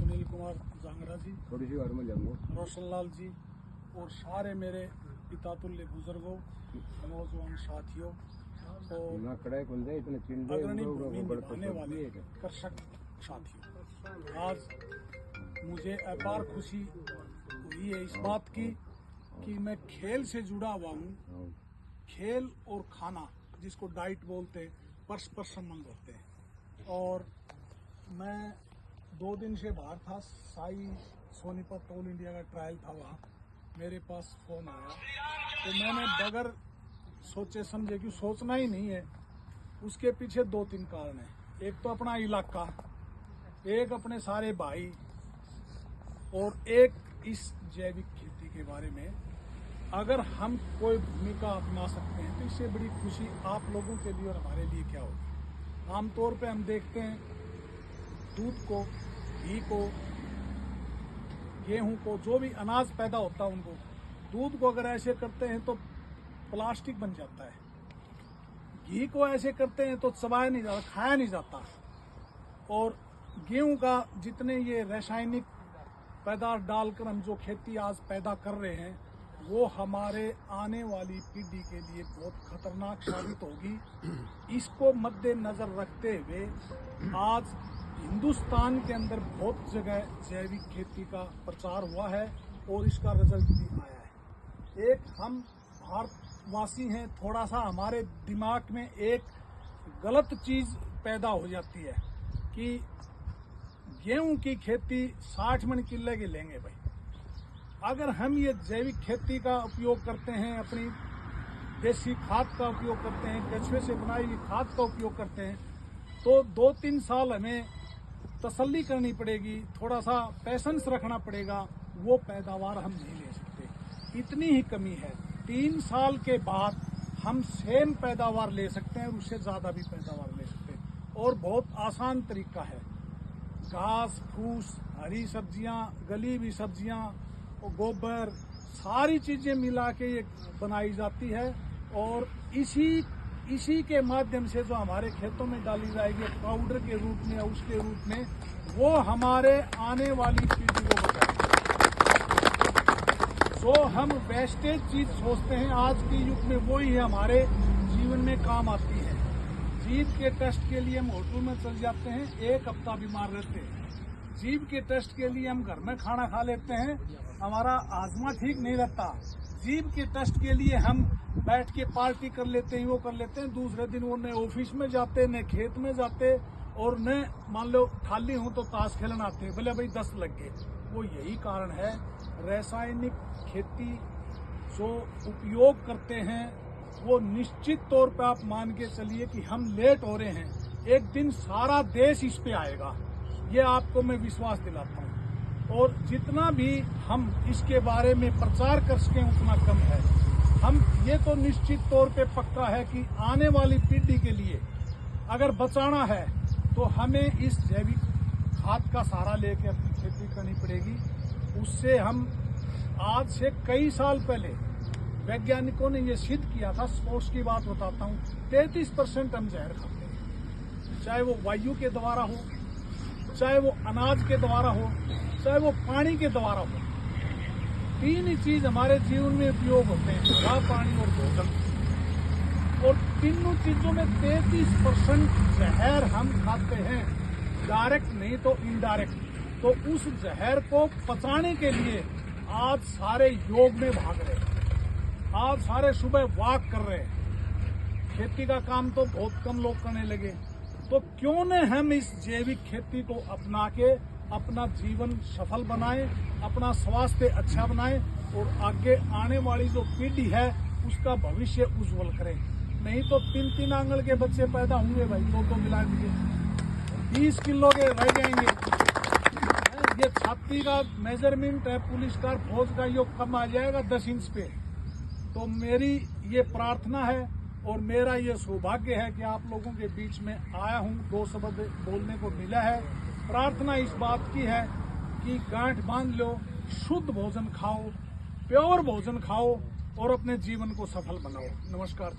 सुनील कुमार जांगरा जी, रोशन लाल जी और सारे मेरे पितातुल्य बुजुर्गों, नौजवान साथियों और अग्रणी भूमि निभाने वाले कृषक साथियों, आज मुझे अपार खुशी हुई है इस बात की कि मैं खेल से जुड़ा हुआ हूँ। खेल और खाना, जिसको डाइट बोलते हैं, परस्पर संबंध होते हैं। और मैं 2 दिन से बाहर था, साई सोनीपत ऑल इंडिया का ट्रायल था, वहाँ मेरे पास फोन आया तो मैंने बगैर सोचे समझे, कि सोचना ही नहीं है, उसके पीछे 2-3 कारण है। एक तो अपना इलाका, एक अपने सारे भाई, और एक इस जैविक खेती के बारे में अगर हम कोई भूमिका अपना सकते हैं तो इससे बड़ी खुशी आप लोगों के लिए और हमारे लिए क्या होगी। आमतौर पे हम देखते हैं दूध को, घी को, गेहूं को, जो भी अनाज पैदा होता है उनको, दूध को अगर ऐसे करते हैं तो प्लास्टिक बन जाता है, घी को ऐसे करते हैं तो चबाया नहीं जाता, खाया नहीं जाता, और गेहूं का जितने ये रासायनिक पदार्थ डालकर हम जो खेती आज पैदा कर रहे हैं वो हमारे आने वाली पीढ़ी के लिए बहुत खतरनाक साबित होगी। इसको मद्देनजर रखते हुए आज हिंदुस्तान के अंदर बहुत जगह जैविक खेती का प्रचार हुआ है और इसका रिजल्ट भी आया है। एक हम भारतवासी हैं, थोड़ा सा हमारे दिमाग में एक गलत चीज पैदा हो जाती है कि गेहूं की खेती 60 मन किले की लेंगे भाई। अगर हम ये जैविक खेती का उपयोग करते हैं, अपनी देसी खाद का उपयोग करते हैं, कछुए से बनाई हुई खाद का उपयोग करते हैं, तो 2-3 साल हमें तसल्ली करनी पड़ेगी, थोड़ा सा पैसेंस रखना पड़ेगा, वो पैदावार हम नहीं ले सकते। इतनी ही कमी है। 3 साल के बाद हम सेम पैदावार ले सकते हैं और उससे ज्यादा भी पैदावार ले सकते हैं। और बहुत आसान तरीका है, घास फूस, हरी सब्जियां, गली हुई सब्जियां और गोबर, सारी चीजें मिला के ये बनाई जाती है और इसी के माध्यम से जो हमारे खेतों में डाली जाएगी पाउडर के रूप में या उसके रूप में, वो हमारे आने वाली पीढ़ी को बचाएगी। जो हम वेस्टेज चीज सोचते हैं आज के युग में, वो ही हमारे जीवन में काम आती है। जीभ के टेस्ट के लिए हम होटल में चल जाते हैं, 1 हफ्ता बीमार रहते हैं। जीभ के टेस्ट के लिए हम घर में खाना खा लेते हैं, हमारा आजमा ठीक नहीं रहता। जीभ के टेस्ट के लिए हम बैठ के पार्टी कर लेते हैं, वो कर लेते हैं, दूसरे दिन वो न ऑफिस में जाते, न खेत में जाते, और न मान लो खाली हूं तो ताश खेलने आते हैं, बोले भाई 10 लग गए। वो यही कारण है, रासायनिक खेती जो उपयोग करते हैं वो निश्चित तौर पे आप मान के चलिए कि हम लेट हो रहे हैं। एक दिन सारा देश इस पे आएगा, ये आपको मैं विश्वास दिलाता हूँ। और जितना भी हम इसके बारे में प्रचार कर सकें उतना कम है। हम ये तो निश्चित तौर पे पक्का है कि आने वाली पीढ़ी के लिए अगर बचाना है तो हमें इस जैविक खाद का सहारा लेकर अपनी खेती करनी पड़ेगी। उससे हम आज से कई साल पहले वैज्ञानिकों ने ये सिद्ध किया था। स्पोर्ट्स की बात बताता हूँ, 33% हम जहर खाते हैं, चाहे वो वायु के द्वारा हो, चाहे वो अनाज के द्वारा हो, चाहे वो पानी के द्वारा हो। 3 ही चीज हमारे जीवन में उपयोग होते हैं, हवा, पानी और भोजन। और तीनों चीजों में 33% जहर हम खाते हैं, डायरेक्ट नहीं तो इनडायरेक्ट। तो उस जहर को पचाने के लिए आज सारे योग में भाग रहे हैं, आज सारे सुबह वॉक कर रहे हैं। खेती का काम तो बहुत कम लोग करने लगे, तो क्यों न हम इस जैविक खेती को अपना के अपना जीवन सफल बनाएं, अपना स्वास्थ्य अच्छा बनाएं और आगे आने वाली जो पीढ़ी है उसका भविष्य उज्जवल करें। नहीं तो 3-3 आंगल के बच्चे पैदा होंगे भाई, 2 मिला दिए 20 किलो के रह जाएंगे। ये छाती का मेजरमेंट है, पुलिस का, फौज का, ये कम आ जाएगा 10 इंच पे। तो मेरी ये प्रार्थना है और मेरा ये सौभाग्य है कि आप लोगों के बीच में आया हूँ, 2 शब्द बोलने को मिला है। प्रार्थना इस बात की है कि गांठ बांध लो, शुद्ध भोजन खाओ, प्योर भोजन खाओ और अपने जीवन को सफल बनाओ। नमस्कार।